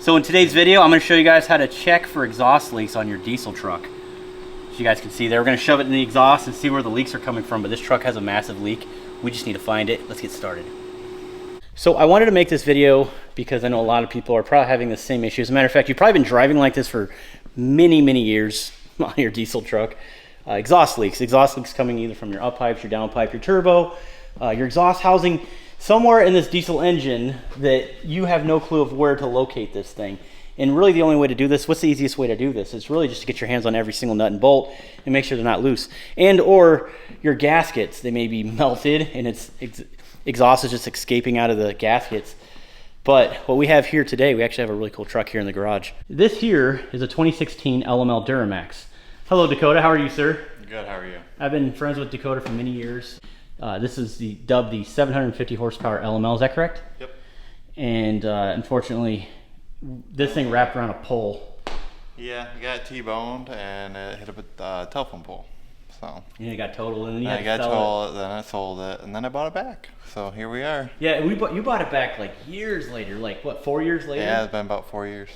So in today's video, I'm going to show you guys how to check for exhaust leaks on your diesel truck. As you guys can see there, we're going to shove it in the exhaust and see where the leaks are coming from, but this truck has a massive leak. We just need to find it. Let's get started. So I wanted to make this video because I know a lot of people are probably having the same issue. As a matter of fact, you've probably been driving like this for many, many years on your diesel truck. Exhaust leaks coming either from your up pipes, your down pipe, your turbo, your exhaust housing, somewhere in this diesel engine that you have no clue of where to locate this thing. And really the only way to do this, what's the easiest way to do this? It's really just to get your hands on every single nut and bolt and make sure they're not loose. And or your gaskets, they may be melted and it's exhaust is just escaping out of the gaskets. But what we have here today, we actually have a really cool truck here in the garage. This here is a 2016 LML Duramax. Hello Dakota, how are you, sir? Good, how are you? I've been friends with Dakota for many years. This is dubbed the 750 horsepower LML, is that correct? Yep. And unfortunately, this thing wrapped around a pole. Yeah, it got T-boned and it hit a telephone pole. So. And it got totaled, and then you had to got sell totaled, then I sold it, and then I bought it back. So here we are. Yeah, you bought it back like years later, like what, 4 years later? Yeah, it's been about 4 years.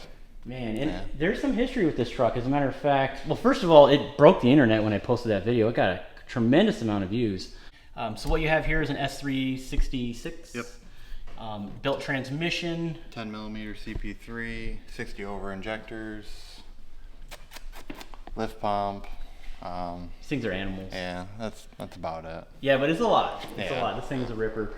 Man, and there's some history with this truck. As a matter of fact, well, first of all, it broke the internet when I posted that video. It got a tremendous amount of views. So what you have here is an S366. Yep. Built transmission. 10mm CP3, 60 over injectors, lift pump. These things are animals. Yeah, that's about it. Yeah, but it's a lot. It's a lot. This thing is a ripper.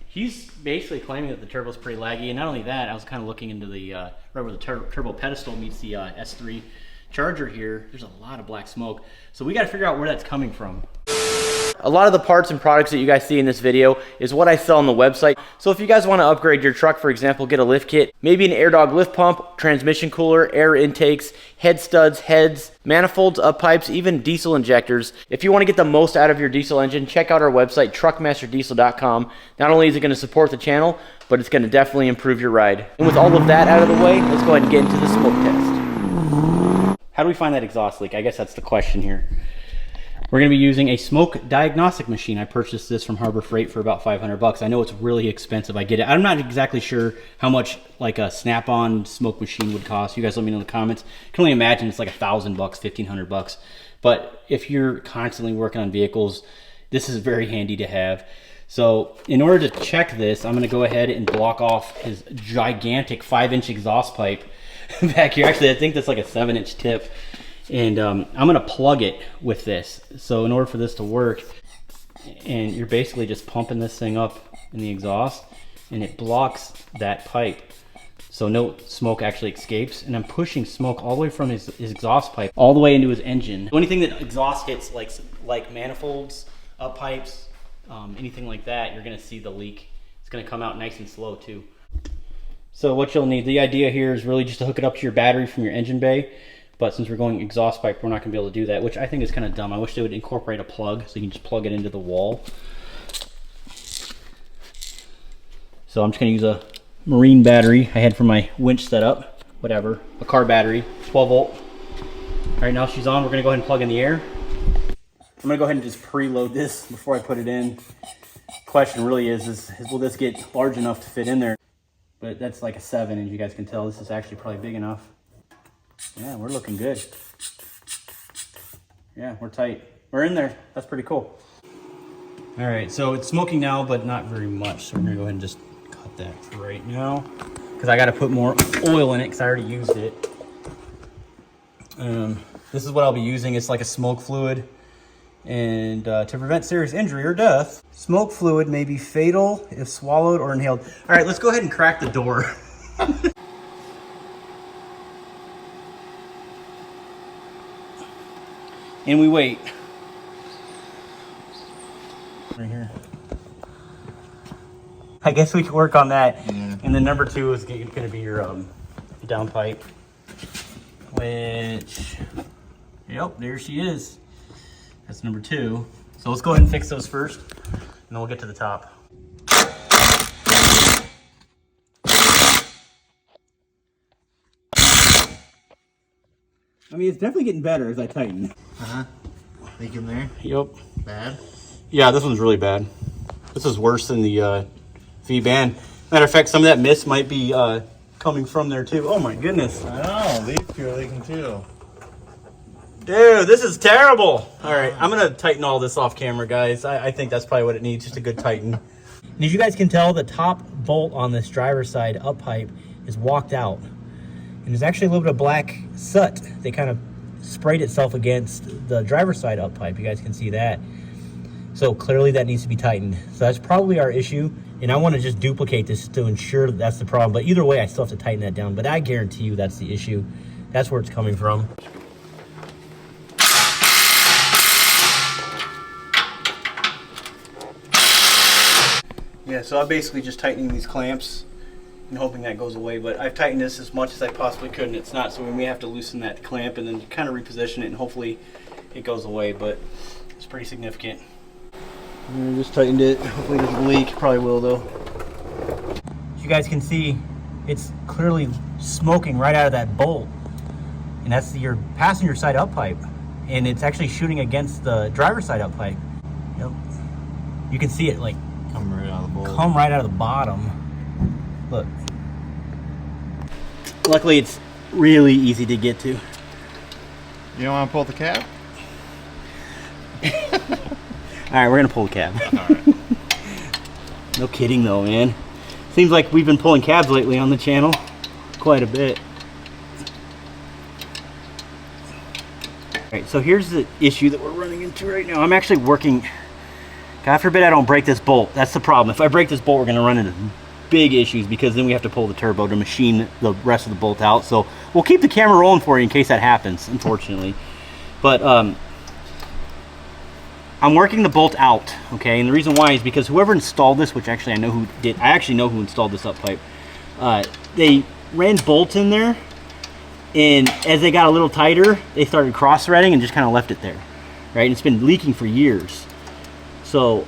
He's basically claiming that the turbo's pretty laggy, and not only that, I was kind of looking into the right where the turbo pedestal meets the S3 charger here. There's a lot of black smoke, so we got to figure out where that's coming from. A lot of the parts and products that you guys see in this video is what I sell on the website. So if you guys want to upgrade your truck, for example, get a lift kit, maybe an AirDog lift pump, transmission cooler, air intakes, head studs, heads, manifolds, up pipes, even diesel injectors. If you want to get the most out of your diesel engine, check out our website, truckmasterdiesel.com. Not only is it going to support the channel, but it's going to definitely improve your ride. And with all of that out of the way, let's go ahead and get into the smoke test. How do we find that exhaust leak? I guess that's the question here. We're going to be using a smoke diagnostic machine. I purchased this from Harbor Freight for about 500 bucks. I know it's really expensive. I get it. I'm not exactly sure how much like a snap-on smoke machine would cost. You guys let me know in the comments. I can only imagine it's like $1,000 bucks, 1,500 bucks. But if you're constantly working on vehicles, this is very handy to have. So in order to check this, I'm going to go ahead and block off his gigantic 5-inch exhaust pipe back here. Actually, I think that's like a 7-inch tip. And I'm gonna plug it with this. So in order for this to work, and you're basically just pumping this thing up in the exhaust, and it blocks that pipe. So no smoke actually escapes, and I'm pushing smoke all the way from his exhaust pipe all the way into his engine. So anything that exhaust hits, like manifolds, up pipes, anything like that, you're gonna see the leak. It's gonna come out nice and slow too. So what you'll need, the idea here is really just to hook it up to your battery from your engine bay. But since we're going exhaust pipe, we're not going to be able to do that, which I think is kind of dumb. I wish they would incorporate a plug so you can just plug it into the wall. So I'm just going to use a marine battery I had for my winch setup, whatever, a car battery, 12 volt. All right, now she's on. We're going to go ahead and plug in the air. I'm going to go ahead and just preload this before I put it in. Question really is will this get large enough to fit in there? But that's like a 7, as you guys can tell. This is actually probably big enough. Yeah, we're looking good. Yeah, we're tight. We're in there. That's pretty cool. All right, so it's smoking now, but not very much. So we're gonna go ahead and just cut that for right now, because I got to put more oil in it because I already used it. This is what I'll be using. It's like a smoke fluid, and to prevent serious injury or death, smoke fluid may be fatal if swallowed or inhaled. All right, let's go ahead and crack the door. And we wait. Right here. I guess we can work on that. Yeah. And then number 2 is going to be your down pipe. Which, yep, there she is. That's number 2. So let's go ahead and fix those first, and then we'll get to the top. I mean, it's definitely getting better as I tighten. Leak in there? Yep. Bad? Yeah, this one's really bad. This is worse than the V-band. Matter of fact, some of that mist might be coming from there too. Oh my goodness. I know, these two are leaking too. Dude, this is terrible. All right, I'm gonna tighten all this off camera, guys. I think that's probably what it needs, just a good tighten. And as you guys can tell, the top bolt on this driver's side up pipe is walked out. And there's actually a little bit of black soot that kind of sprayed itself against the driver's side up pipe. You guys can see that. So clearly that needs to be tightened. So that's probably our issue. And I want to just duplicate this to ensure that that's the problem. But either way, I still have to tighten that down. But I guarantee you that's the issue. That's where it's coming from. Yeah, so I'm basically just tightening these clamps and hoping that goes away, but I've tightened this as much as I possibly could and it's not, so we may have to loosen that clamp and then kind of reposition it and hopefully it goes away, but it's pretty significant. I just tightened it. Hopefully it doesn't leak. Probably will though. As you guys can see, it's clearly smoking right out of that bolt, and that's your passenger side up pipe, and it's actually shooting against the driver's side up pipe. Yep. You can see it like Come right out of the bolt. Come right out of the bottom. Look. Luckily, it's really easy to get to. You don't want to pull the cab? All right, we're gonna pull the cab. All right. No kidding though, man. Seems like we've been pulling cabs lately on the channel, quite a bit. All right, so here's the issue that we're running into right now. I'm actually working. God forbid I don't break this bolt. That's the problem. If I break this bolt, we're gonna run into big issues because then we have to pull the turbo to machine the rest of the bolt out. So we'll keep the camera rolling for you in case that happens, unfortunately. But I'm working the bolt out, okay? And the reason why is because whoever installed this, which actually I know who did, I actually know who installed this up pipe. They ran bolts in there, and as they got a little tighter, they started cross-threading and just kind of left it there, right? And it's been leaking for years. So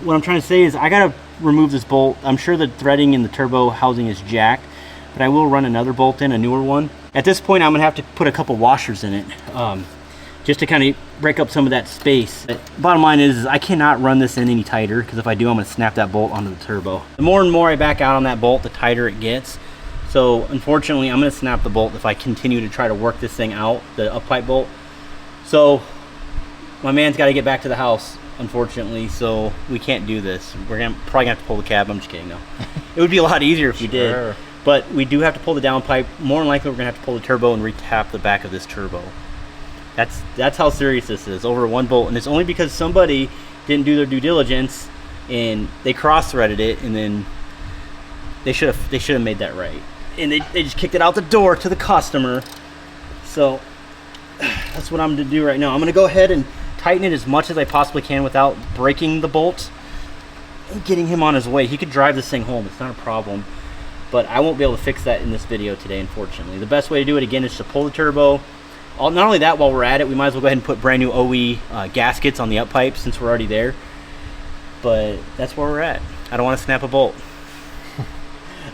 what I'm trying to say is I gotta remove this bolt. I'm sure the threading in the turbo housing is jacked, but I will run another bolt in, a newer one. At this point, I'm gonna have to put a couple washers in it, just to kind of break up some of that space. But bottom line is I cannot run this in any tighter, because if I do, I'm gonna snap that bolt onto the turbo. The more and more I back out on that bolt, the tighter it gets. So unfortunately, I'm gonna snap the bolt if I continue to try to work this thing out, the up pipe bolt. So my man's gotta get back to the house, unfortunately, so we can't do this. We're probably gonna have to pull the cab. I'm just kidding, no. It would be a lot easier if we did, but we do have to pull the downpipe. More than likely, we're gonna have to pull the turbo and re-tap the back of this turbo. That's how serious this is, over one bolt, and it's only because somebody didn't do their due diligence and they cross-threaded it, and then they should have made that right, and they just kicked it out the door to the customer. So that's what I'm gonna do right now. I'm gonna go ahead and tighten it as much as I possibly can without breaking the bolt and getting him on his way. He could drive this thing home, it's not a problem, but I won't be able to fix that in this video today, unfortunately. The best way to do it, again, is to pull the turbo. Not only that, while we're at it, we might as well go ahead and put brand new OE gaskets on the up pipe since we're already there, but that's where we're at. I don't want to snap a bolt.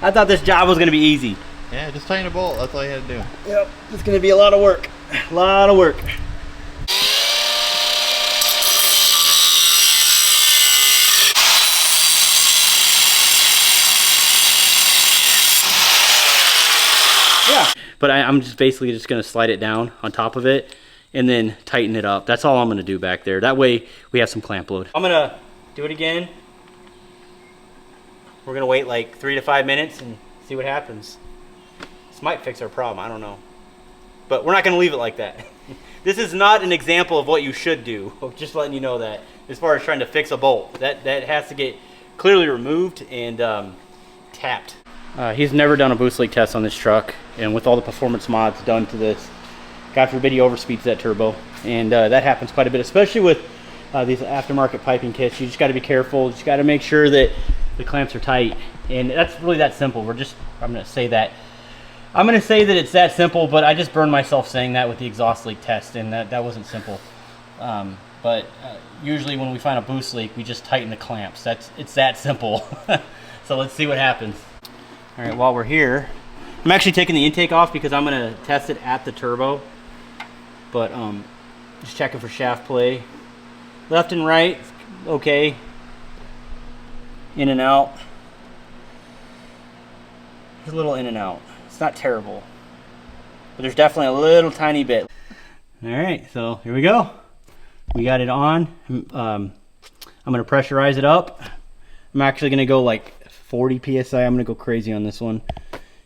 I thought this job was going to be easy. Yeah, just tighten a bolt, that's all you had to do. Yep, it's going to be a lot of work. A lot of work. Yeah, but I'm just basically just going to slide it down on top of it and then tighten it up. That's all I'm going to do back there. That way we have some clamp load. I'm going to do it again. We're going to wait like 3 to 5 minutes and see what happens. This might fix our problem, I don't know. But we're not going to leave it like that. This is not an example of what you should do. Just letting you know that, as far as trying to fix a bolt. That has to get clearly removed and tapped. He's never done a boost leak test on this truck, and with all the performance mods done to this, God forbid he overspeeds that turbo, and that happens quite a bit, especially with these aftermarket piping kits. You just got to be careful. You just got to make sure that the clamps are tight, and that's really that simple. I'm going to say that it's that simple, but I just burned myself saying that with the exhaust leak test, and that wasn't simple. But usually when we find a boost leak, we just tighten the clamps. It's that simple. So let's see what happens. All right, while we're here, I'm actually taking the intake off because I'm going to test it at the turbo. But just checking for shaft play. Left and right, okay. In and out. It's a little in and out. It's not terrible, but there's definitely a little tiny bit. All right, so here we go. We got it on. I'm gonna pressurize it up. I'm actually gonna go like 40 PSI. I'm gonna go crazy on this one.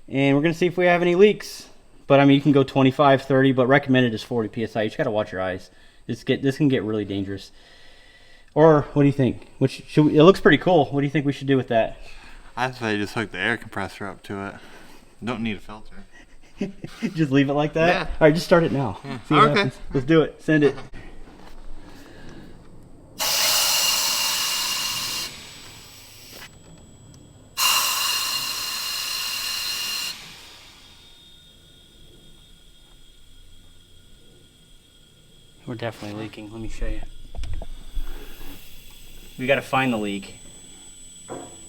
And we're gonna see if we have any leaks. But I mean, you can go 25, 30, but recommended is 40 PSI. You just gotta watch your eyes. This can get really dangerous. Or what do you think? It looks pretty cool. What do you think we should do with that? I'd say just hook the air compressor up to it. Don't need a filter. Just leave it like that? Yeah. All right, just start it now. Yeah. See what Okay. happens. Let's do it. Send it. We're definitely leaking. Let me show you. We got to find the leak.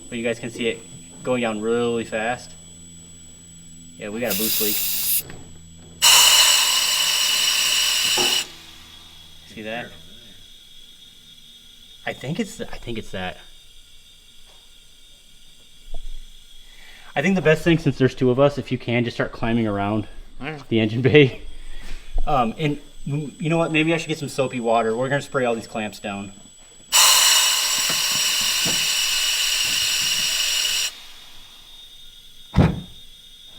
But you guys can see it going down really fast. Yeah, we got a boost leak. See that? I think it's that. I think the best thing, since there's two of us, if you can, just start climbing around the engine bay. And you know what? Maybe I should get some soapy water. We're gonna spray all these clamps down.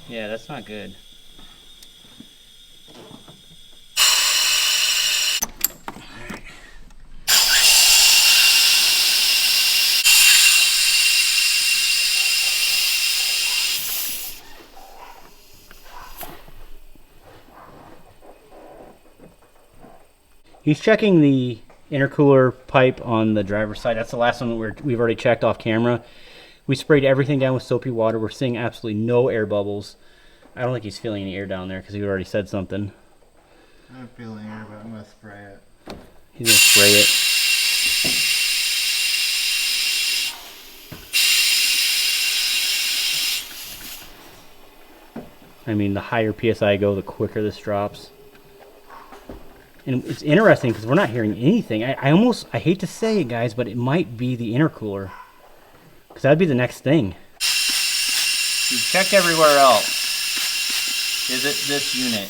Yeah, that's not good. He's checking the intercooler pipe on the driver's side. That's the last one we've already checked off camera. We sprayed everything down with soapy water. We're seeing absolutely no air bubbles. I don't think he's feeling any air down there because he already said something. I'm feeling air, but I'm going to spray it. He's going to spray it. I mean, the higher PSI I go, the quicker this drops. And it's interesting because we're not hearing anything. I hate to say it, guys, but it might be the intercooler. Because that'd be the next thing. You've checked everywhere else. Is it this unit?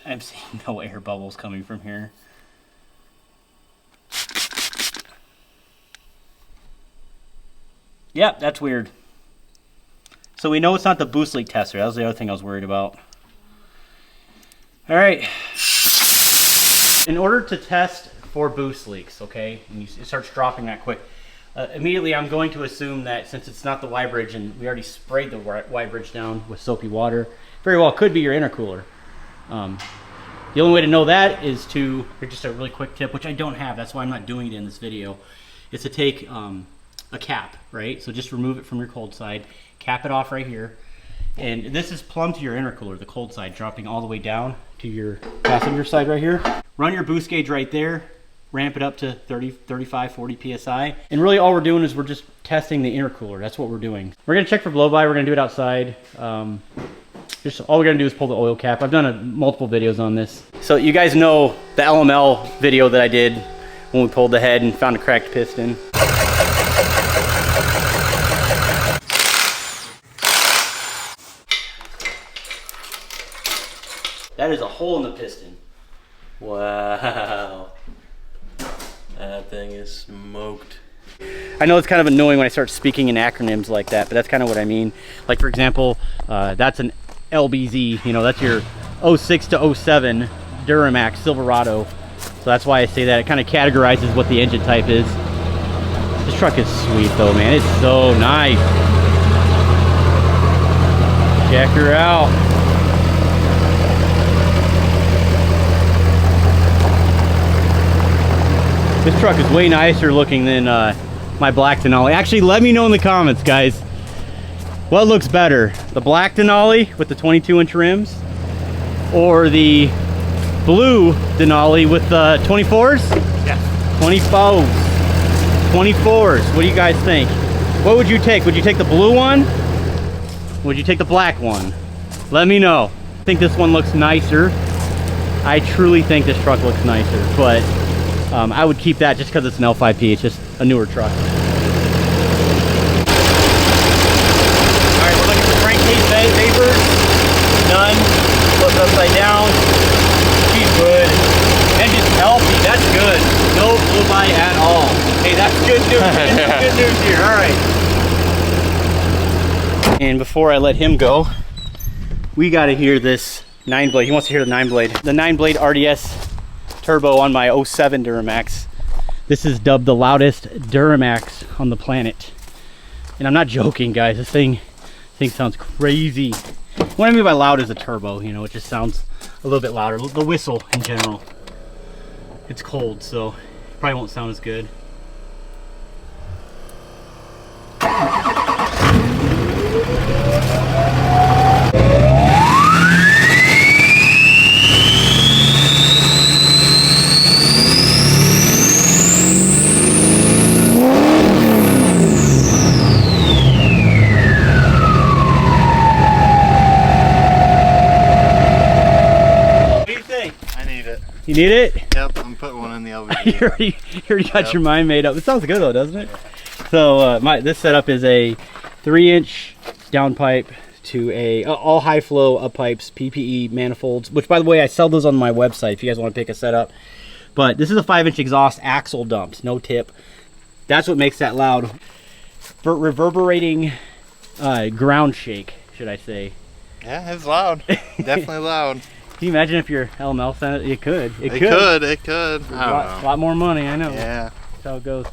I'm seeing no air bubbles coming from here. Yeah, that's weird. So we know it's not the boost leak tester. That was the other thing I was worried about. All right. In order to test for boost leaks, okay, and it starts dropping that quick, immediately I'm going to assume that since it's not the Y bridge and we already sprayed the Y bridge down with soapy water, very well could be your intercooler. The only way to know that is to, just a really quick tip, which I don't have, that's why I'm not doing it in this video, is to take a cap, right? So just remove it from your cold side, cap it off right here, and this is plumb to your intercooler, the cold side, dropping all the way down to your passenger side right here. Run your boost gauge right there, ramp it up to 30, 35, 40 PSI. And really all we're doing is we're just testing the intercooler. That's what we're doing. We're gonna check for blowby. We're gonna do it outside. Just all we're gonna do is pull the oil cap. I've done multiple videos on this. So you guys know the LML video that I did when we pulled the head and found a cracked piston. That is a hole in the piston. Wow. That thing is smoked. I know it's kind of annoying when I start speaking in acronyms like that, but that's kind of what I mean. Like for example, that's an LBZ, you know, that's your 06 to 07 Duramax Silverado. So that's why I say that. It kind of categorizes what the engine type is. This truck is sweet though, man. It's so nice. Check her out. This truck is way nicer looking than my black Denali. Actually, let me know in the comments, guys. What looks better? The black Denali with the 22-inch rims or the blue Denali with the 24s? Yes. 24s. 24s. What do you guys think? What would you take? Would you take the blue one? Would you take the black one? Let me know. I think this one looks nicer. I truly think this truck looks nicer, but I would keep that just because it's an L5P. It's just a newer truck. And before I let him go, we got to hear this 9-blade. He wants to hear the 9-blade. The 9-blade RDS turbo on my 07 Duramax. This is dubbed the loudest Duramax on the planet. And I'm not joking, guys. This thing sounds crazy. What I mean by loud is the turbo, you know, it just sounds a little bit louder. The whistle in general. It's cold, so it probably won't sound as good. You need it? Yep, I'm putting one in the LVD. you already got your mind made up. It sounds good though, doesn't it? So this setup is a 3-inch downpipe to a all high flow up pipes, PPE manifolds, which by the way, I sell those on my website if you guys want to pick a setup. But this is a 5-inch exhaust axle dumps, no tip. That's what makes that loud. For reverberating ground shake, should I say. Yeah, it's loud. Definitely loud. Can you imagine if your LML sent it? It could. It could. A lot more money, I know. Yeah. That's how it goes.